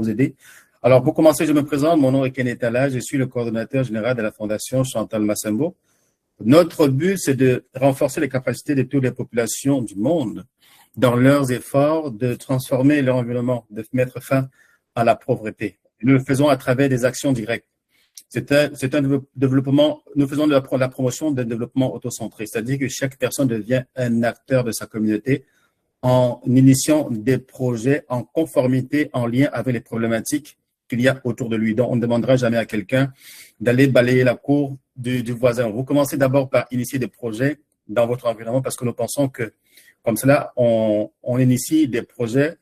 vous aider. Alors, pour commencer, je me présente. Mon nom est Kenneth Ala. Je suis le coordonnateur général de la Fondation Chantal Massembo. Notre but, c'est de renforcer les capacités de toutes les populations du monde dans leurs efforts de transformer leur environnement, de mettre fin à la pauvreté. Nous le faisons à travers des actions directes. C'est un développement, nous faisons de la promotion d'un développement autocentré, c'est-à-dire que chaque personne devient un acteur de sa communauté en initiant des projets en conformité, en lien avec les problématiques qu'il y a autour de lui. Donc, on ne demandera jamais à quelqu'un d'aller balayer la cour du voisin. Vous commencez d'abord par initier des projets dans votre environnement parce que nous pensons que, comme cela, on initie des projets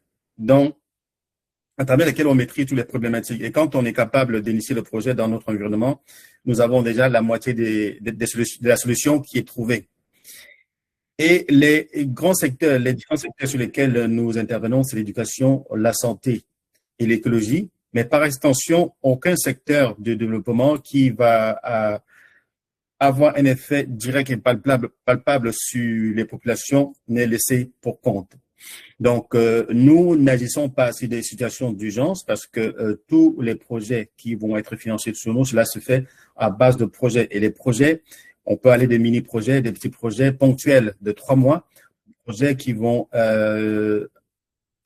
à travers lesquels on maîtrise toutes les problématiques. Et quand on est capable d'initier le projet dans notre environnement, nous avons déjà la moitié de la solution qui est trouvée. Et les différents secteurs sur lesquels nous intervenons, c'est l'éducation, la santé et l'écologie. Mais par extension, aucun secteur de développement qui va avoir un effet direct et palpable sur les populations n'est laissé pour compte. Donc, nous n'agissons pas sur des situations d'urgence parce que tous les projets qui vont être financés sur nous, cela se fait à base de projets. Et les projets, on peut aller des mini-projets, des petits projets ponctuels de 3 mois, projets qui vont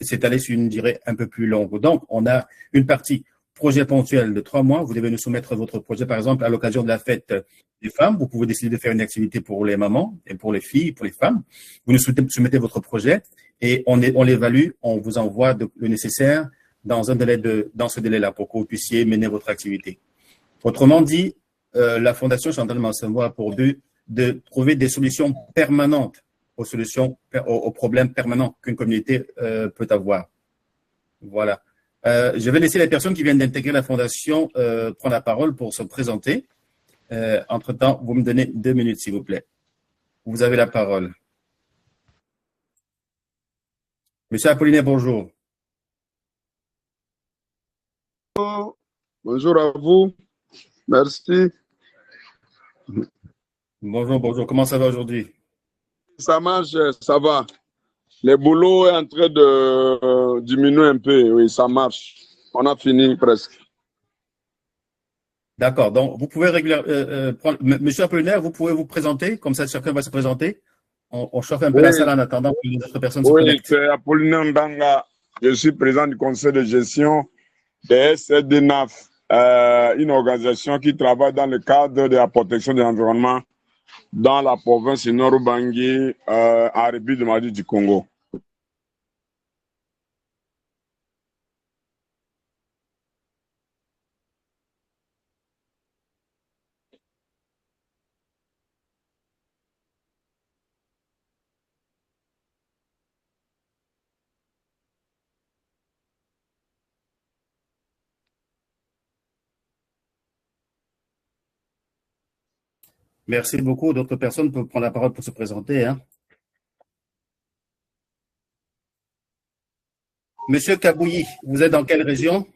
s'étaler sur une durée un peu plus longue. Donc, on a une partie projet ponctuel de 3 mois. Vous devez nous soumettre votre projet, par exemple, à l'occasion de la fête des femmes. Vous pouvez décider de faire une activité pour les mamans et pour les filles, pour les femmes. Vous nous soumettez votre projet et on l'évalue, on vous envoie le nécessaire dans ce délai-là pour que vous puissiez mener votre activité. Autrement dit, la Fondation Chantal Massembo a pour but de trouver des solutions permanentes aux problèmes permanents qu'une communauté peut avoir. Voilà. Je vais laisser les personnes qui viennent d'intégrer la Fondation prendre la parole pour se présenter. Entre-temps, vous me donnez 2 minutes, s'il vous plaît. Vous avez la parole. Monsieur Apollinaire, bonjour. Bonjour à vous. Merci. Bonjour. Comment ça va aujourd'hui? Ça marche, ça va. Le boulot est en train de diminuer un peu. Oui, ça marche. On a fini presque. D'accord. Donc, vous pouvez prendre. Monsieur Apollinaire, vous pouvez vous présenter, comme ça chacun va se présenter. On chauffe un peu la salle en attendant que les autres personnes se connectent. Oui, c'est Apollinaire Ndanga. Je suis président du conseil de gestion de SDNAF, une organisation qui travaille dans le cadre de la protection de l'environnement dans la province du Nord-Ubangi, en République démocratique du Congo. Merci beaucoup. D'autres personnes peuvent prendre la parole pour se présenter. Hein. Monsieur Kabouyi, vous êtes dans quelle région?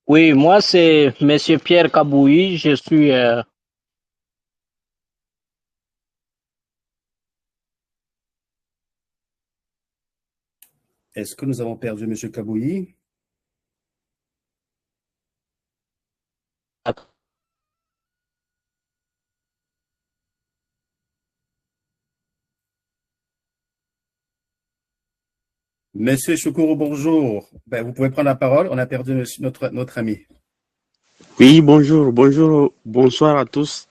Oui, moi c'est Monsieur Pierre Kabouyi. Je suis Est-ce que nous avons perdu Monsieur Kabouyi? Monsieur Choukoro, bonjour. Vous pouvez prendre la parole. On a perdu notre ami. Oui, bonsoir à tous.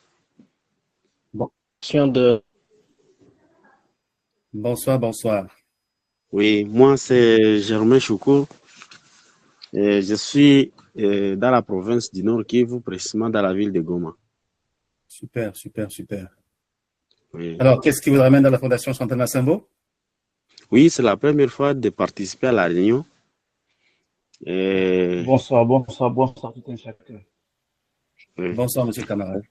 Bonsoir. Oui, moi c'est Germain Choukou. Je suis dans la province du Nord Kivu, précisément dans la ville de Goma. Super. Oui. Alors, qu'est-ce qui vous ramène dans la Fondation Chantal Massembo? Oui, c'est la première fois de participer à la réunion. Bonsoir tout un chacun. Oui. Bonsoir, monsieur le camarade.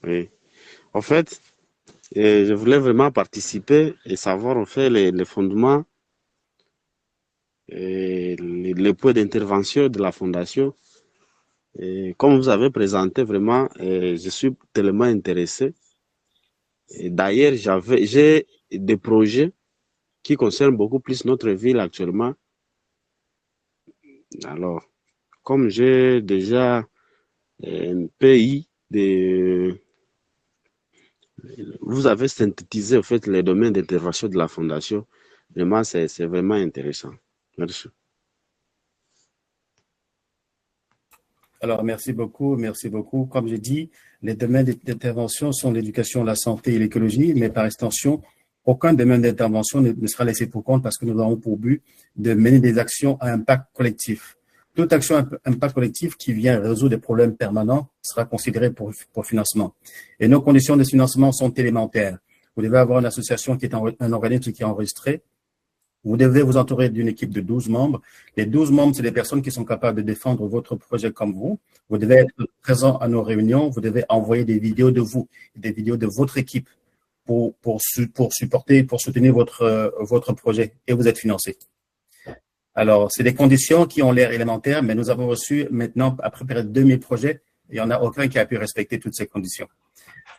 Oui. En fait, je voulais vraiment participer et savoir en fait les fondements et les points d'intervention de la Fondation. Et comme vous avez présenté, vraiment, je suis tellement intéressé. D'ailleurs, j'ai des projets qui concernent beaucoup plus notre ville actuellement. Alors, comme j'ai déjà un pays de... Vous avez synthétisé en fait les domaines d'intervention de la Fondation. Vraiment, c'est vraiment intéressant. Merci. Alors, merci beaucoup, merci beaucoup. Comme j'ai dit, les domaines d'intervention sont l'éducation, la santé et l'écologie, mais par extension, aucun domaine d'intervention ne sera laissé pour compte parce que nous avons pour but de mener des actions à impact collectif. Toute action à impact collectif qui vient résoudre des problèmes permanents sera considérée pour financement. Et nos conditions de financement sont élémentaires. Vous devez avoir une association qui est un organisme qui est enregistré. Vous devez vous entourer d'une équipe de 12 membres. Les 12 membres, c'est des personnes qui sont capables de défendre votre projet comme vous. Vous devez être présent à nos réunions. Vous devez envoyer des vidéos de vous, des vidéos de votre équipe pour supporter, pour soutenir votre projet et vous êtes financé. Alors, c'est des conditions qui ont l'air élémentaires, mais nous avons reçu maintenant, après près de 2000 projets, il n'y en a aucun qui a pu respecter toutes ces conditions.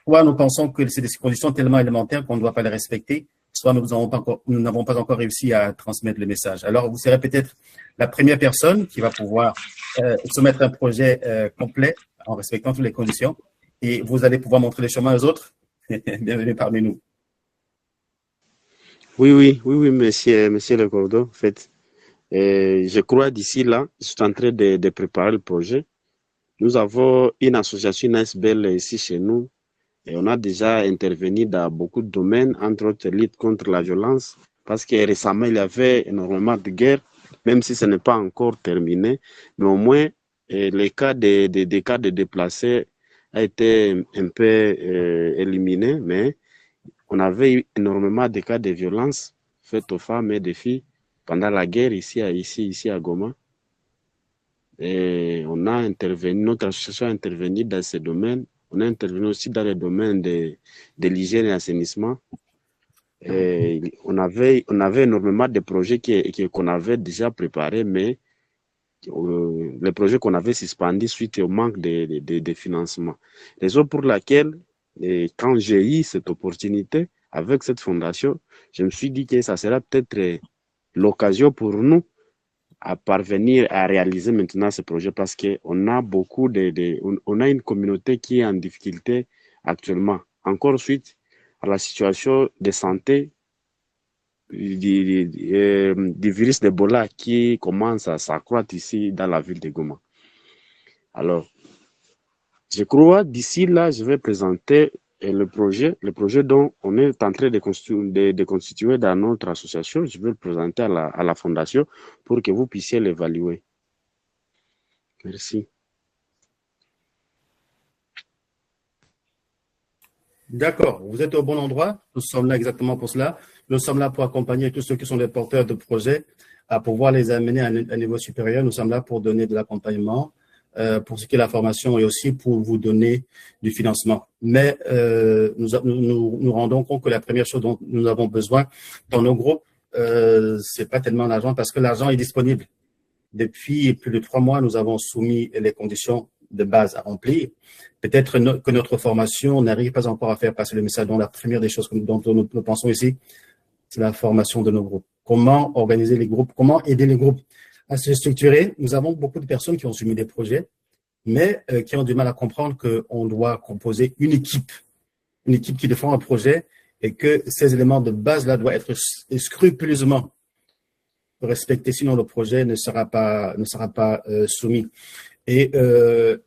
Soit nous pensons que c'est des conditions tellement élémentaires qu'on ne doit pas les respecter, soit nous n'avons pas encore réussi à transmettre le message. Alors, vous serez peut-être la première personne qui va pouvoir soumettre un projet complet en respectant toutes les conditions et vous allez pouvoir montrer le chemin aux autres. Bienvenue parmi nous. Oui, monsieur Le Cordeau, en fait. Je crois d'ici là, je suis en train de préparer le projet. Nous avons une association, une ASBL ici chez nous, et on a déjà intervenu dans beaucoup de domaines, entre autres lutte contre la violence, parce que récemment, il y avait énormément de guerres, même si ce n'est pas encore terminé, mais au moins, les cas des cas de déplacés a été un peu éliminé, mais on avait eu énormément de cas de violence faites aux femmes et des filles pendant la guerre ici à Goma. Et on a intervenu, notre association a intervenu dans ces domaines. On a intervenu aussi dans les domaines de l'hygiène et l'assainissement. On avait énormément de projets qu'on avait déjà préparés, mais les projets qu'on avait suspendus suite au manque de financement. Raison pour laquelle, quand j'ai eu cette opportunité avec cette fondation, je me suis dit que ça sera peut-être l'occasion pour nous à parvenir à réaliser maintenant ce projet parce qu'on a beaucoup on a une communauté qui est en difficulté actuellement. Encore suite à la situation de santé du virus d'Ebola qui commence à s'accroître ici dans la ville de Goma. Alors, je crois d'ici là, je vais présenter le projet dont on est en train de constituer dans notre association. Je vais le présenter à la fondation pour que vous puissiez l'évaluer. Merci. D'accord, vous êtes au bon endroit. Nous sommes là exactement pour cela. Nous sommes là pour accompagner tous ceux qui sont des porteurs de projets à pouvoir les amener à un niveau supérieur. Nous sommes là pour donner de l'accompagnement, pour ce qui est la formation et aussi pour vous donner du financement. Mais nous rendons compte que la première chose dont nous avons besoin dans nos groupes, c'est pas tellement l'argent parce que l'argent est disponible. Depuis plus de 3 mois, nous avons soumis les conditions de base à remplir. Peut-être que notre formation n'arrive pas encore à faire passer le message. Donc, la première des choses dont nous pensons ici, c'est la formation de nos groupes. Comment organiser les groupes, comment aider les groupes à se structurer. Nous avons beaucoup de personnes qui ont soumis des projets, mais qui ont du mal à comprendre qu'on doit composer une équipe qui défend un projet et que ces éléments de base-là doivent être scrupuleusement respectés, sinon le projet ne sera pas soumis. Et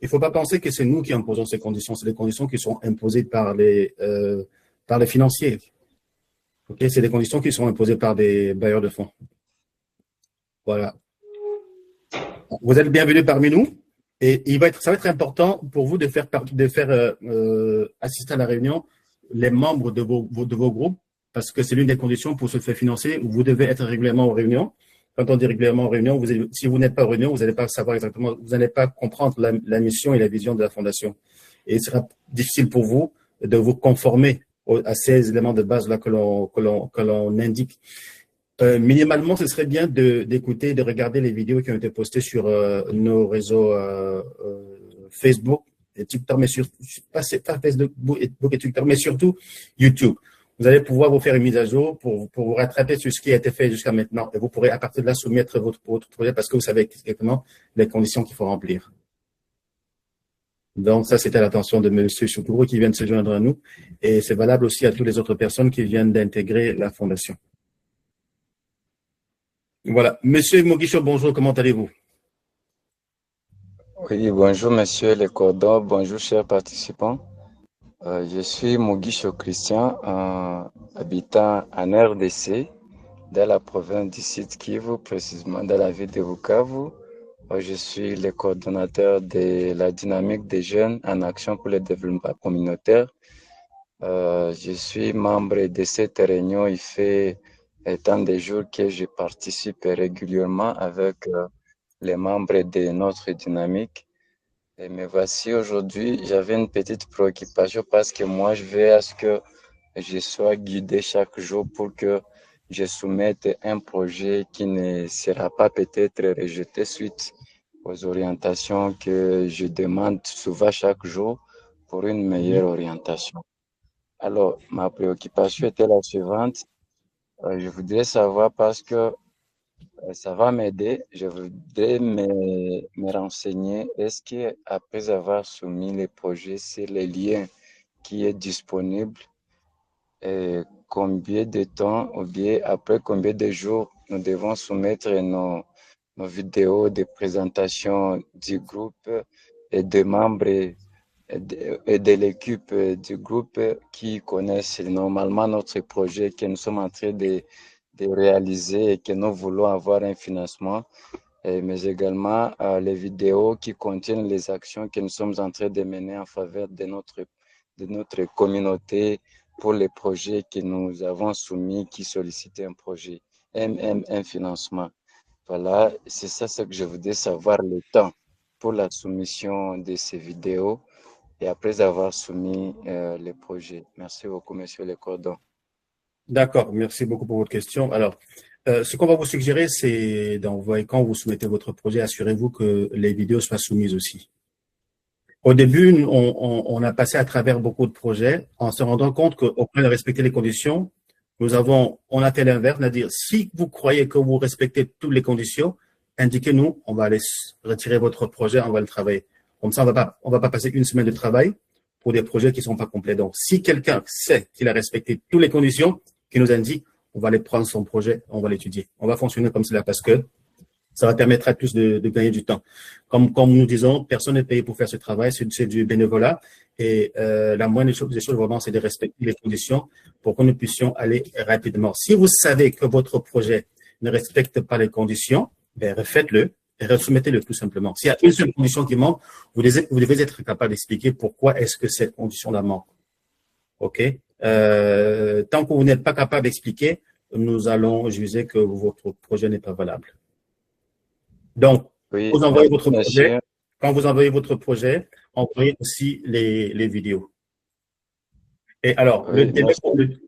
il faut pas penser que c'est nous qui imposons ces conditions, c'est des conditions qui sont imposées par les financiers. Ok, c'est des conditions qui sont imposées par des bailleurs de fonds. Voilà. Vous êtes bienvenus parmi nous et ça va être important pour vous de faire assister à la réunion les membres de vos groupes parce que c'est l'une des conditions pour se faire financer. Vous devez être régulièrement aux réunions. Quand on dit régulièrement aux réunions, si vous n'êtes pas aux réunions, vous n'allez pas savoir exactement, vous n'allez pas comprendre la mission et la vision de la fondation. Et il sera difficile pour vous de vous conformer à ces éléments de base là que l'on indique. Minimalement, ce serait bien d'écouter, de regarder les vidéos qui ont été postées sur nos réseaux Facebook et TikTok, mais pas Facebook et Twitter, mais surtout YouTube. Vous allez pouvoir vous faire une mise à jour pour vous rattraper sur ce qui a été fait jusqu'à maintenant. Et vous pourrez, à partir de là, soumettre votre projet parce que vous savez exactement les conditions qu'il faut remplir. Donc, ça, c'était l'attention de M. Choukourou qui vient de se joindre à nous. Et c'est valable aussi à toutes les autres personnes qui viennent d'intégrer la fondation. Voilà. Monsieur Moguicho, bonjour, comment allez-vous? Oui, bonjour Monsieur Le Cordon, bonjour chers participants. Je suis Moguicho Christian, habitant en RDC, dans la province du Sud Kivu, précisément dans la ville de Bukavu. Je suis le coordonnateur de la dynamique des jeunes en action pour le développement communautaire. Je suis membre de cette réunion. Il fait tant de jours que je participe régulièrement avec les membres de notre dynamique. Et me voici aujourd'hui, j'avais une petite préoccupation parce que moi, je veux à ce que je sois guidé chaque jour pour que je soumette un projet qui ne sera pas peut-être rejeté suite aux orientations que je demande souvent chaque jour pour une meilleure orientation. Alors, ma préoccupation était la suivante. Je voudrais savoir parce que ça va m'aider. Je voudrais me renseigner. Est-ce qu'après avoir soumis les projets, c'est le lien qui est disponible et combien de temps ou bien après combien de jours nous devons soumettre nos vidéos de présentation du groupe et des membres et de l'équipe du groupe qui connaissent normalement notre projet que nous sommes en train de réaliser et que nous voulons avoir un financement, mais également les vidéos qui contiennent les actions que nous sommes en train de mener en faveur de notre communauté pour les projets que nous avons soumis qui sollicitent un projet, un financement. Voilà, c'est ça ce que je voudrais savoir, le temps pour la soumission de ces vidéos et après avoir soumis les projets. Merci beaucoup, Monsieur Le Cordon. D'accord, merci beaucoup pour votre question. Alors, ce qu'on va vous suggérer, c'est d'envoyer, quand vous soumettez votre projet, assurez-vous que les vidéos soient soumises aussi. Au début, on a passé à travers beaucoup de projets en se rendant compte qu'au point de respecter les conditions, on a fait l'inverse, c'est-à-dire si vous croyez que vous respectez toutes les conditions, indiquez-nous, on va aller retirer votre projet, on va le travailler. Comme ça, on va pas passer une semaine de travail pour des projets qui sont pas complets. Donc, si quelqu'un sait qu'il a respecté toutes les conditions, qui nous indique, on va aller prendre son projet, on va l'étudier. On va fonctionner comme cela parce que ça va permettre à tous de gagner du temps. Comme nous disons, personne n'est payé pour faire ce travail, c'est du bénévolat. Et la moindre des choses vraiment, c'est de respecter les conditions pour que nous puissions aller rapidement. Si vous savez que votre projet ne respecte pas les conditions, ben refaites-le et resoumettez-le tout simplement. S'il y a une seule condition qui manque, vous devez être capable d'expliquer pourquoi est-ce que cette condition-là manque. OK? Tant que vous n'êtes pas capable d'expliquer, nous allons juger que votre projet n'est pas valable. Donc, oui, vous envoyez votre projet. Quand vous envoyez votre projet, envoyez aussi les vidéos. Et alors, oui,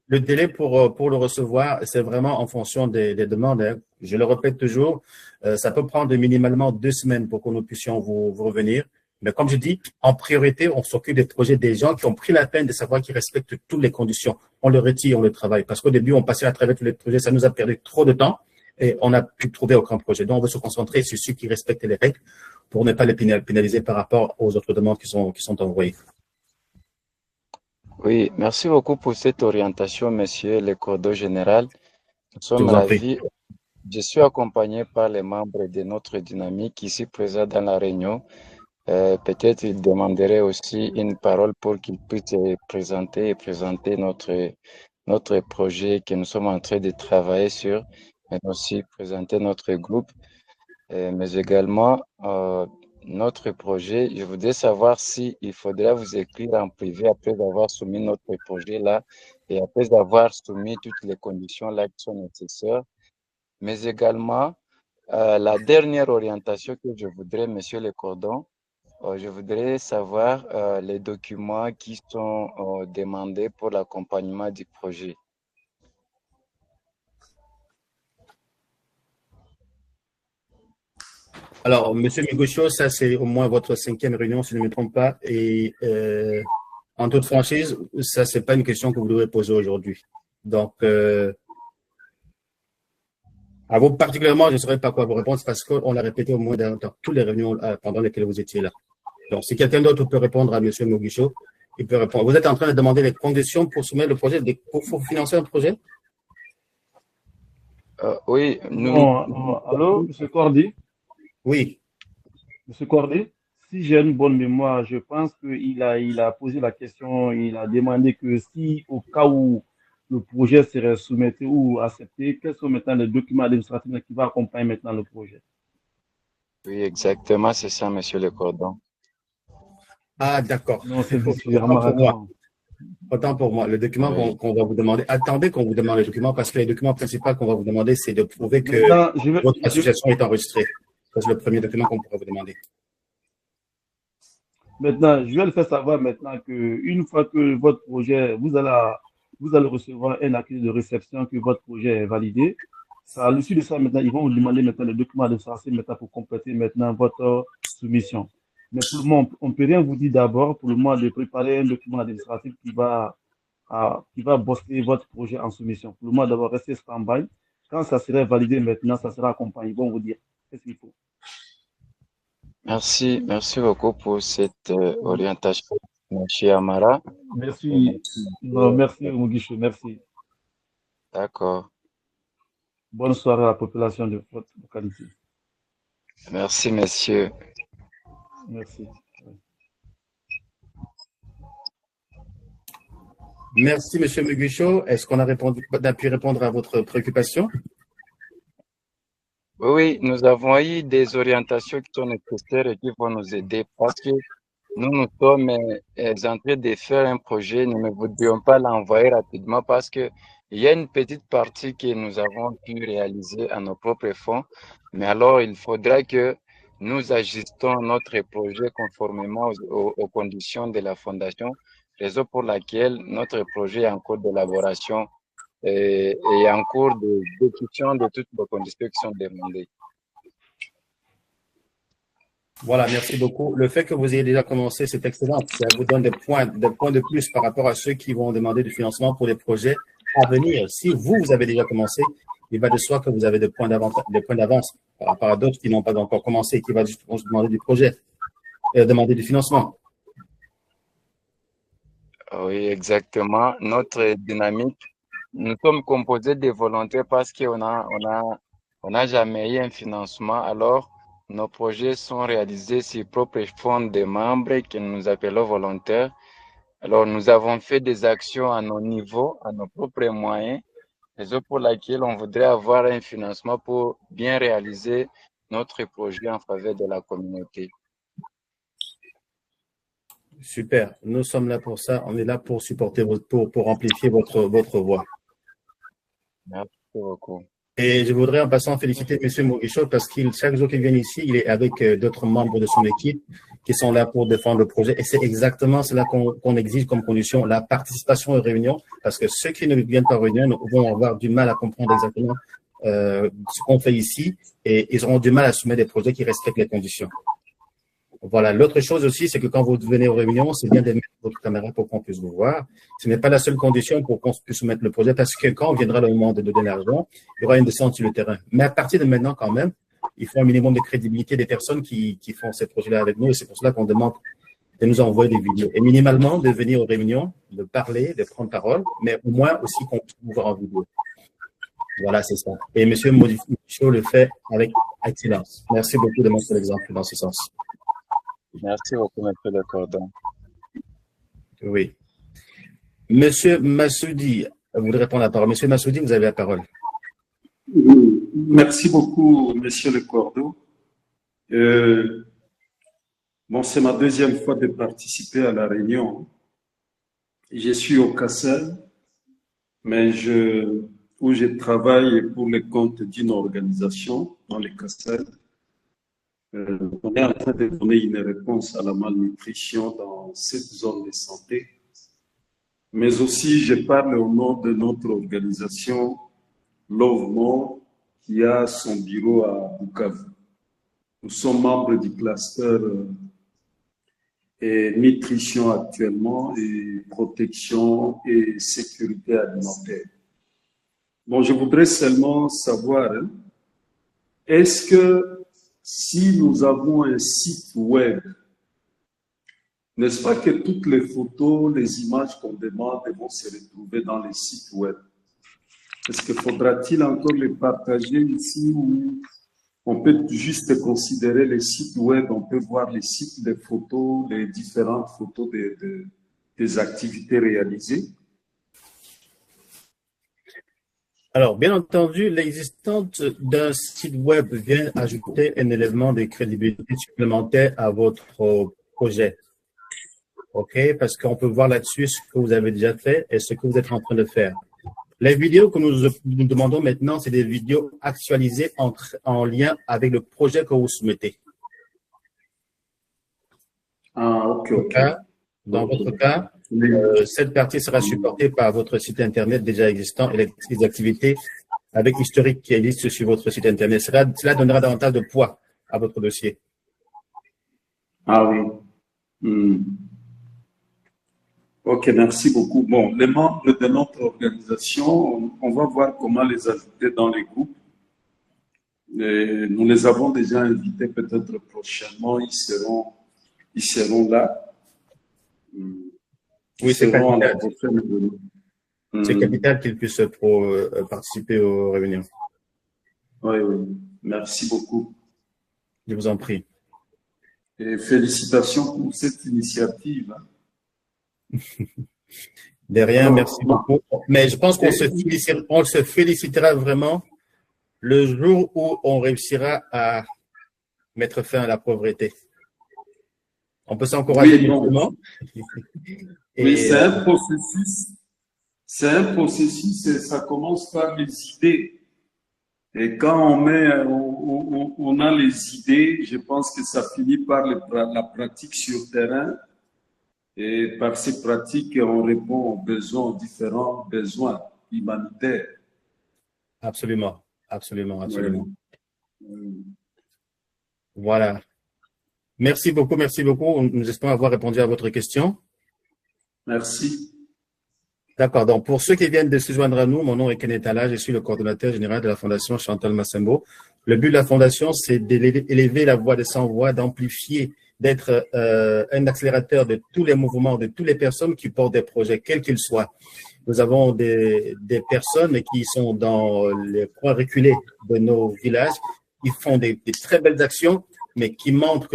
le délai pour le recevoir, c'est vraiment en fonction des demandes. Hein. Je le répète toujours, ça peut prendre minimalement 2 semaines pour que nous puissions vous revenir. Mais comme je dis, en priorité, on s'occupe des projets des gens qui ont pris la peine de savoir qu'ils respectent toutes les conditions. On le retire, on le travaille. Parce qu'au début, on passait à travers tous les projets, ça nous a perdu trop de temps et on n'a pu trouver aucun projet. Donc, on veut se concentrer sur ceux qui respectent les règles pour ne pas les pénaliser par rapport aux autres demandes qui sont envoyées. Oui, merci beaucoup pour cette orientation, Monsieur le Cordon général. Nous sommes ravis. Je suis accompagné par les membres de notre dynamique ici présents dans la réunion. Peut-être ils demanderaient aussi une parole pour qu'ils puissent présenter notre projet que nous sommes en train de travailler sur, mais aussi présenter notre groupe, mais également notre projet. Je voudrais savoir si il faudrait vous écrire en privé après avoir soumis notre projet là et après avoir soumis toutes les conditions là qui sont nécessaires, mais également la dernière orientation que je voudrais, Monsieur Le Cordon, je voudrais savoir les documents qui sont demandés pour l'accompagnement du projet. Alors, Monsieur Migocho, ça c'est au moins votre 5e réunion, si je ne me trompe pas. Et en toute franchise, ça c'est pas une question que vous devrez poser aujourd'hui. Donc, à vous particulièrement, je ne saurais pas quoi vous répondre parce qu'on l'a répété au moins dans toutes les réunions pendant lesquelles vous étiez là. Donc, si quelqu'un d'autre peut répondre à M. Moguicho, il peut répondre. Vous êtes en train de demander les conditions pour soumettre le projet, pour financer un projet? Oui, Allô, M. Cordy? Oui. M. Cordy, si j'ai une bonne mémoire, je pense qu'il a posé la question, il a demandé que si, au cas où le projet serait soumis ou accepté, quels sont maintenant les documents administratifs qui vont accompagner maintenant le projet? Oui, exactement, c'est ça, Monsieur Le Cordon. Ah, d'accord. Non, c'est vraiment. Autant pour moi. Le document qu'on va vous demander, attendez qu'on vous demande le document parce que les documents principaux qu'on va vous demander, c'est de prouver que votre association est enregistrée. C'est le premier document qu'on pourra vous demander. Maintenant, je vais le faire savoir maintenant qu'une fois que votre projet, vous allez recevoir un acte de réception que votre projet est validé. À l'issue de ça, maintenant, ils vont vous demander maintenant le document administratif maintenant pour compléter maintenant votre soumission. Mais pour le moment, on ne peut rien vous dire d'abord pour le moment de préparer un document administratif qui va booster votre projet en soumission. Pour le moment, d'abord, restez stand-by. Quand ça sera validé maintenant, ça sera accompagné. Ils vont vous dire qu'est-ce qu'il faut. Merci beaucoup pour cette orientation, M. Amara. Merci. Non, merci, Mugisho, merci. D'accord. Bonne soirée à la population de votre localité. Merci, messieurs. Merci. Merci, M. Muguicho. Est-ce qu'on a pu répondre à votre préoccupation? Oui, nous avons eu des orientations qui sont nécessaires et qui vont nous aider parce que nous sommes en train de faire un projet. Nous ne voudrions pas l'envoyer rapidement parce que il y a une petite partie que nous avons pu réaliser à nos propres fonds. Mais alors, il faudra que nous ajustons notre projet conformément aux conditions de la fondation, raison pour laquelle notre projet est en cours d'élaboration et en cours de discussion de toutes les conditions qui sont demandées. Voilà, merci beaucoup. Le fait que vous ayez déjà commencé, c'est excellent. Ça vous donne des points de plus par rapport à ceux qui vont demander du financement pour les projets à venir. Si vous avez déjà commencé, il va de soi que vous avez des points d'avance par rapport à d'autres qui n'ont pas encore commencé et qui vont justement se demander du projet et demander du financement. Oui, exactement. Notre dynamique, nous sommes composés de volontaires parce qu'on n'a jamais eu un financement. Alors, nos projets sont réalisés sur propre fonds de membres que nous appelons volontaires. Alors, nous avons fait des actions à nos niveaux, à nos propres moyens, raison pour laquelle on voudrait avoir un financement pour bien réaliser notre projet en faveur de la communauté. Super. Nous sommes là pour ça. On est là pour supporter, pour amplifier votre voix. Merci beaucoup. Et je voudrais en passant féliciter M. Moguicho parce qu'il, chaque jour qu'il vient ici, il est avec d'autres membres de son équipe qui sont là pour défendre le projet. Et c'est exactement cela qu'on exige comme condition, la participation aux réunions, parce que ceux qui ne viennent pas aux réunions vont avoir du mal à comprendre exactement ce qu'on fait ici et ils auront du mal à soumettre des projets qui respectent les conditions. Voilà. L'autre chose aussi, c'est que quand vous venez aux réunions, c'est bien de mettre votre caméra pour qu'on puisse vous voir. Ce n'est pas la seule condition pour qu'on puisse soumettre le projet parce que quand viendra le moment de donner l'argent, il y aura une descente sur le terrain. Mais à partir de maintenant, quand même, il faut un minimum de crédibilité des personnes qui font ces projets-là avec nous et c'est pour cela qu'on demande de nous envoyer des vidéos. Et minimalement, de venir aux réunions, de parler, de prendre parole, mais au moins aussi qu'on puisse vous voir en vidéo. Voilà, c'est ça. Et M. Moguicho le fait avec excellence. Merci beaucoup de montrer l'exemple dans ce sens. Merci beaucoup, M. Le Cordon. Oui. Monsieur Massoudi, vous voulez répondre à la parole. Monsieur Massoudi, vous avez la parole. Merci beaucoup, Monsieur Le Cordon. Bon, c'est ma deuxième fois de participer à la réunion. Je suis au Cassel, mais où je travaille pour le compte d'une organisation dans le Cassel. On est en train de donner une réponse à la malnutrition dans cette zone de santé. Mais aussi, je parle au nom de notre organisation Lovement, qui a son bureau à Bukavu. Nous sommes membres du cluster nutrition actuellement et protection et sécurité alimentaire. Bon, je voudrais seulement savoir, hein, est-ce que si nous avons un site web, n'est-ce pas que toutes les photos, les images qu'on demande vont se retrouver dans les sites web? Est-ce que faudra-t-il encore les partager ici ou on peut juste considérer les sites web, on peut voir les sites des photos, les différentes photos des activités réalisées? Alors, bien entendu, l'existence d'un site web vient ajouter un élément de crédibilité supplémentaire à votre projet. OK? Parce qu'on peut voir là-dessus ce que vous avez déjà fait et ce que vous êtes en train de faire. Les vidéos que nous demandons maintenant, c'est des vidéos actualisées en lien avec le projet que vous soumettez. Ah, ok, ok. Dans votre cas, cette partie sera supportée par votre site Internet déjà existant et les activités avec historique qui existent sur votre site Internet. Cela donnera davantage de poids à votre dossier. Ah oui. Ok, merci beaucoup. Bon, les membres de notre organisation, on va voir comment les ajouter dans les groupes. Et nous les avons déjà invités peut-être prochainement, ils seront là. Oui, c'est capital. C'est Hmm. capital qu'ils puissent participer aux réunions. Oui, oui. Merci beaucoup. Je vous en prie. Et félicitations pour cette initiative. De rien, Alors, merci beaucoup. Mais je pense qu'on se félicitera vraiment le jour où on réussira à mettre fin à la pauvreté. On peut s'encourager oui, donc, mutuellement. oui, c'est un processus. C'est un processus et ça commence par les idées. Et quand on a les idées, je pense que ça finit par la pratique sur terrain. Et par ces pratiques, on répond aux différents besoins humanitaires. Absolument, absolument, absolument. Oui. Voilà. Merci beaucoup, merci beaucoup. Nous espérons avoir répondu à votre question. Merci. D'accord. Donc, pour ceux qui viennent de se joindre à nous, mon nom est Kenneth Ala, je suis le coordonnateur général de la Fondation Chantal Massembo. Le but de la Fondation, c'est d'élever la voix des sans-voix, d'amplifier, d'être un accélérateur de tous les mouvements, de toutes les personnes qui portent des projets, quels qu'ils soient. Nous avons des personnes qui sont dans les coins reculés de nos villages. Ils font des très belles actions, mais qui manquent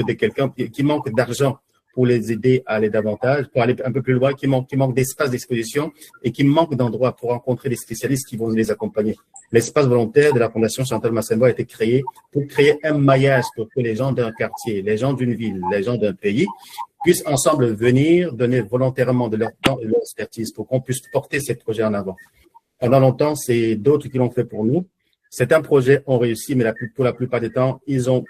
qui manquent d'argent pour les aider à aller davantage, pour aller un peu plus loin, qui manquent d'espace d'exposition et qui manquent d'endroits pour rencontrer des spécialistes qui vont les accompagner. L'espace volontaire de la Fondation Chantal Massembo a été créé pour créer un maillage pour que les gens d'un quartier, les gens d'une ville, les gens d'un pays puissent ensemble venir donner volontairement de leur temps et de leur expertise pour qu'on puisse porter ces projets en avant. Pendant longtemps, c'est d'autres qui l'ont fait pour nous. Certains projets ont réussi, mais pour la plupart du temps, ils ont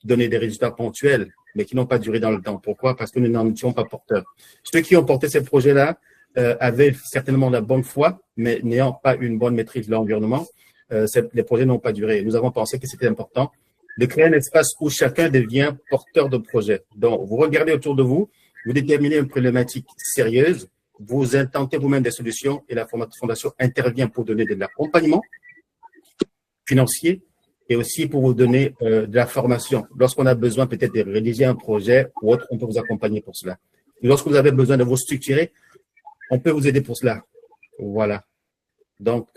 donné des résultats ponctuels, mais qui n'ont pas duré dans le temps. Pourquoi? Parce que nous n'en étions pas porteurs. Ceux qui ont porté ces projets-là avaient certainement la bonne foi, mais n'ayant pas une bonne maîtrise de l'environnement, les projets n'ont pas duré. Nous avons pensé que c'était important de créer un espace où chacun devient porteur de projet. Donc, vous regardez autour de vous, vous déterminez une problématique sérieuse, vous intentez vous-même des solutions et la Fondation intervient pour donner de l'accompagnement financier et aussi pour vous donner de la formation. Lorsqu'on a besoin peut-être de rédiger un projet ou autre, on peut vous accompagner pour cela. Et lorsque vous avez besoin de vous structurer, on peut vous aider pour cela. Voilà. Donc,